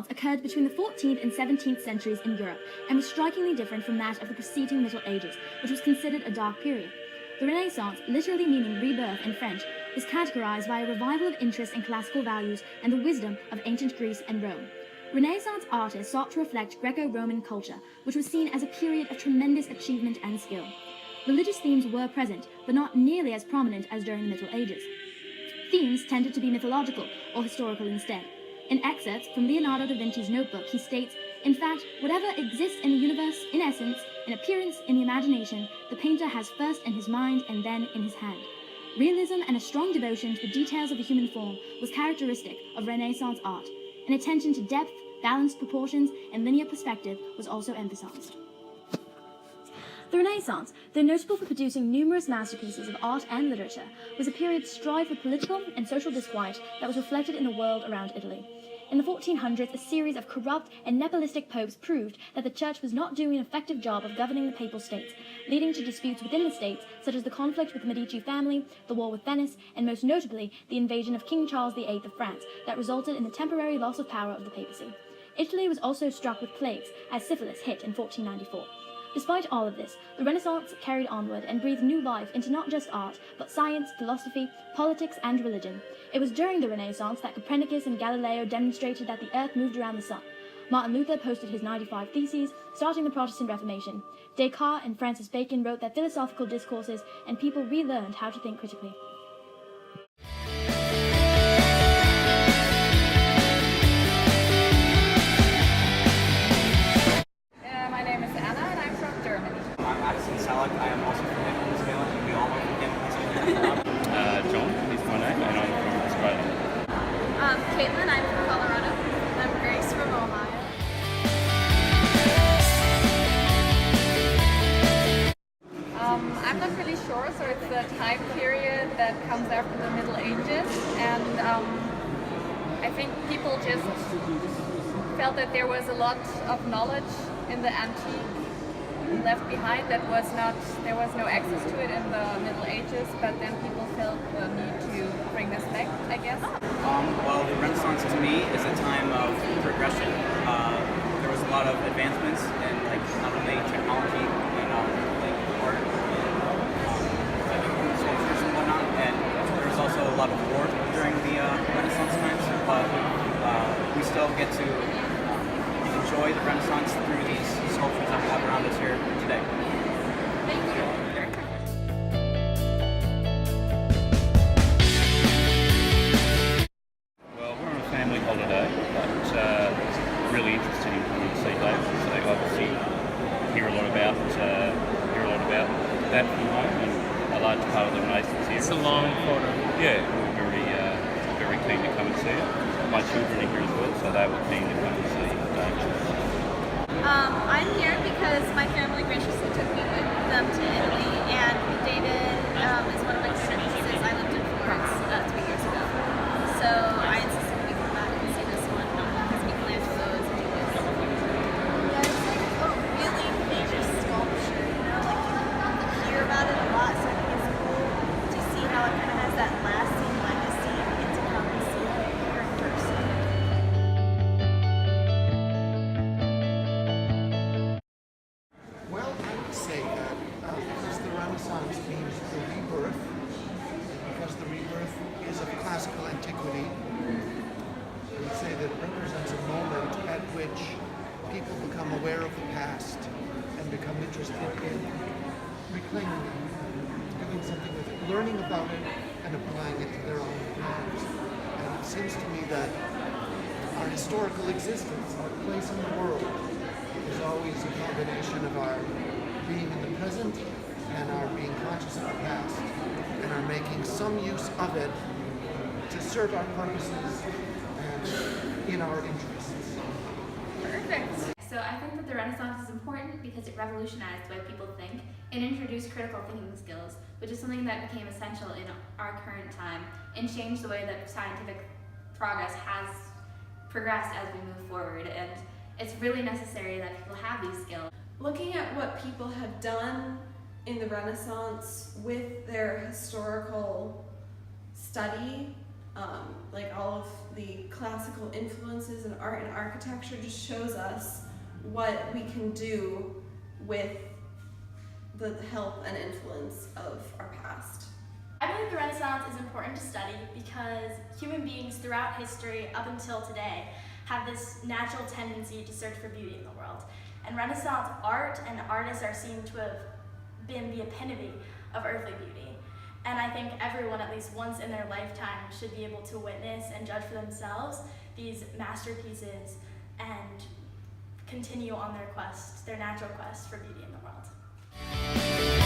Renaissance occurred between the 14th and 17th centuries in Europe and was strikingly different from that of the preceding Middle Ages, which was considered a dark period. The Renaissance, literally meaning rebirth in French, was categorized by a revival of interest in classical values and the wisdom of ancient Greece and Rome. Renaissance artists sought to reflect Greco-Roman culture, which was seen as a period of tremendous achievement and skill. Religious themes were present, but not nearly as prominent as during the Middle Ages. Themes tended to be mythological or historical instead. In excerpts from Leonardo da Vinci's notebook, he states, "In fact, whatever exists in the universe, in essence, in appearance, in the imagination, the painter has first in his mind and then in his hand." Realism and a strong devotion to the details of the human form was characteristic of Renaissance art. An attention to depth, balanced proportions, and linear perspective was also emphasized. The Renaissance, though notable for producing numerous masterpieces of art and literature, was a period strife with political and social disquiet that was reflected in the world around Italy. In the 1400s, a series of corrupt and Nepolistic popes proved that the Church was not doing an effective job of governing the Papal States, leading to disputes within the states, such as the conflict with the Medici family, the war with Venice, and most notably, the invasion of King Charles VIII of France that resulted in the temporary loss of power of the papacy. Italy was also struck with plagues, as syphilis hit in 1494. Despite all of this, the Renaissance carried onward and breathed new life into not just art, but science, philosophy, politics, and religion. It was during the Renaissance that Copernicus and Galileo demonstrated that the Earth moved around the sun. Martin Luther posted his 95 Theses, starting the Protestant Reformation. Descartes and Francis Bacon wrote their philosophical discourses, and people relearned how to think critically. I am also from Venezuela, and we all are from Venezuela. John is my name, and I'm from Australia. Caitlin, I'm from Colorado. I'm Grace from Ohio. I'm not really sure, so it's a time period that comes after the Middle Ages, and I think people just felt that there was a lot of knowledge in the antique left behind that was not, there was no access to it in the Middle Ages, but then people felt the need to bring this back, I guess. Well, the Renaissance to me is a time of progression. There was a lot of advancements in not only technology and art and sculptures and whatnot, and there was also a lot of war during the Renaissance times, but we still get to enjoy the Renaissance through these sculptures that we have around us here today. Thank you. Well, we're on a family holiday, but really interested in coming to see David. So they obviously hear a lot about that from home, and a large part of the Renaissance here. It's a long photo. Yeah, we're very keen to come and see it. My children are here as well, so they were keen to come and see David. I'm here because my family graciously took me with them to Italy, and David is one of my favorite pieces. I lived in Florence 3 years ago, so I insisted we come back and see this one because Michelangelo is a genius. Yeah, it's a really famous sculpture, you hear about it a lot, so I think it's cool to see how it kind of has that lasting legacy and get to come and see it here in person. Well, I would say that because the Renaissance means the rebirth, because the rebirth is of classical antiquity, I would say that it represents a moment at which people become aware of the past and become interested in reclaiming it, doing something with it, learning about it and applying it to their own lives. And it seems to me that our historical existence, our place in the world, is always a combination of our being in the present and our being conscious of the past and our making some use of it to serve our purposes and in our interests. Perfect. So I think that the Renaissance is important because it revolutionized the way people think and introduced critical thinking skills, which is something that became essential in our current time and changed the way that scientific progress has progressed as we move forward. And it's really necessary that people have these skills. Looking at what people have done in the Renaissance with their historical study, like all of the classical influences in art and architecture just shows us what we can do with the help and influence of our past. I believe the Renaissance is important to study because human beings throughout history up until today have this natural tendency to search for beauty in the world. And Renaissance art and artists are seen to have been the epitome of earthly beauty. And I think everyone, at least once in their lifetime, should be able to witness and judge for themselves these masterpieces and continue on their quest, their natural quest for beauty in the world.